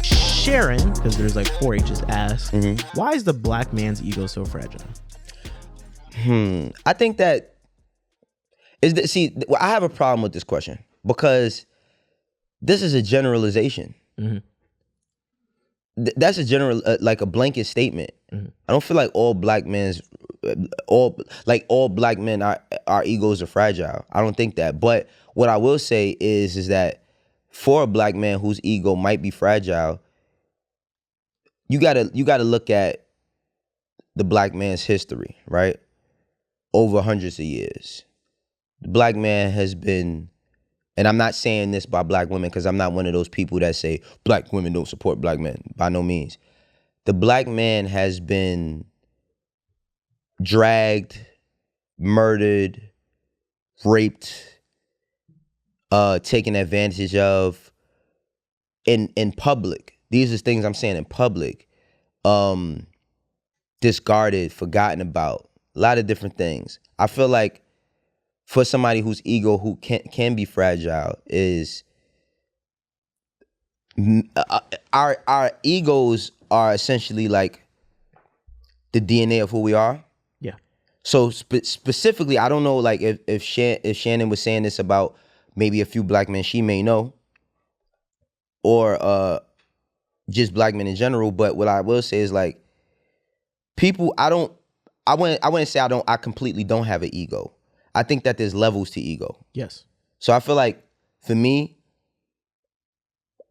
Sharon, because there's like 4 H's, asks, why is the black man's ego so fragile? I think that I have a problem with this question because this is a generalization. That's a general, like a blanket statement. I don't feel like all black men, our egos are fragile. I don't think that. But what I will say is that for a black man whose ego might be fragile, you gotta look at the black man's history, right? Over hundreds of years. The black man has been, and I'm not saying this by black women because I'm not one of those people that say black women don't support black men. By no means. The black man has been dragged, murdered, raped, taken advantage of in public. These are things I'm saying in public. Discarded, forgotten about. A lot of different things. I feel like for somebody whose ego who can be fragile is our egos are essentially like the DNA of who we are. Yeah. So specifically, I don't know like if Shannon was saying this about maybe a few black men she may know, or just black men in general. But what I will say is like people, I wouldn't say I completely don't have an ego. I think that there's levels to ego. Yes. So I feel like for me,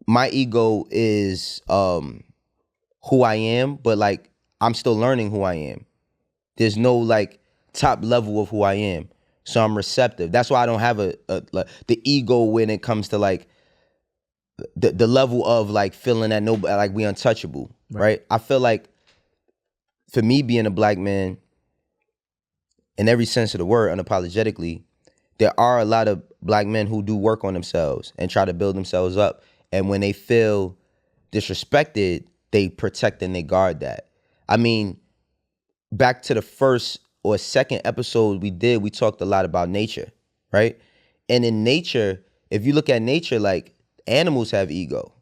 my ego is who I am, but like I'm still learning who I am. There's no like top level of who I am. So I'm receptive. That's why I don't have the ego when it comes to like the level of like feeling that nobody, like we untouchable, right? I feel like for me being a black man, in every sense of the word, unapologetically, there are a lot of black men who do work on themselves and try to build themselves up. And when they feel disrespected, they protect and they guard that. I mean, back to the first or second episode we talked a lot about nature, right? And in nature, if you look at nature, like animals have ego.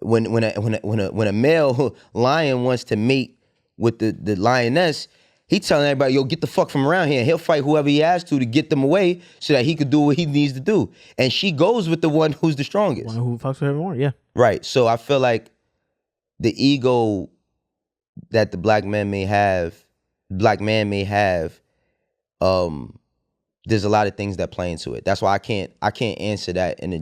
When a male lion wants to mate with the lioness, he telling everybody, yo, get the fuck from around here. He'll fight whoever he has to get them away so that he could do what he needs to do. And she goes with the one who's the strongest. One who fucks with everyone, yeah. Right. So I feel like the ego that the black man may have, there's a lot of things that play into it. That's why I can't answer that in a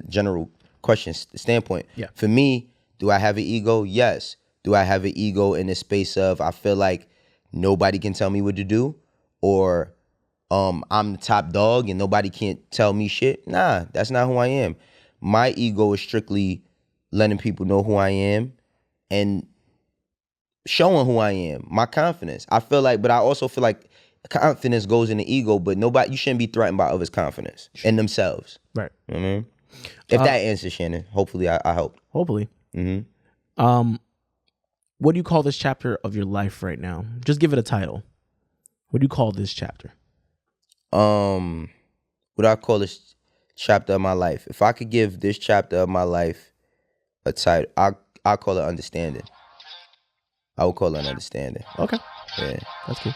general question standpoint. Yeah. For me, do I have an ego? Yes. Do I have an ego in the space of I feel like nobody can tell me what to do, or I'm the top dog and nobody can't tell me shit? Nah, that's not who I am. My ego is strictly letting people know who I am and showing who I am, my confidence. I also feel like confidence goes in the ego, but you shouldn't be threatened by others' confidence in themselves. Right. You know what I mean? If that answers, Shannon, hopefully I helped. Hopefully. What do you call this chapter of your life right now? Just give it a title. What do you call this chapter? What do I call this chapter of my life? If I could give this chapter of my life a title, I'll call it understanding. I would call it understanding. Okay. Yeah. That's cool.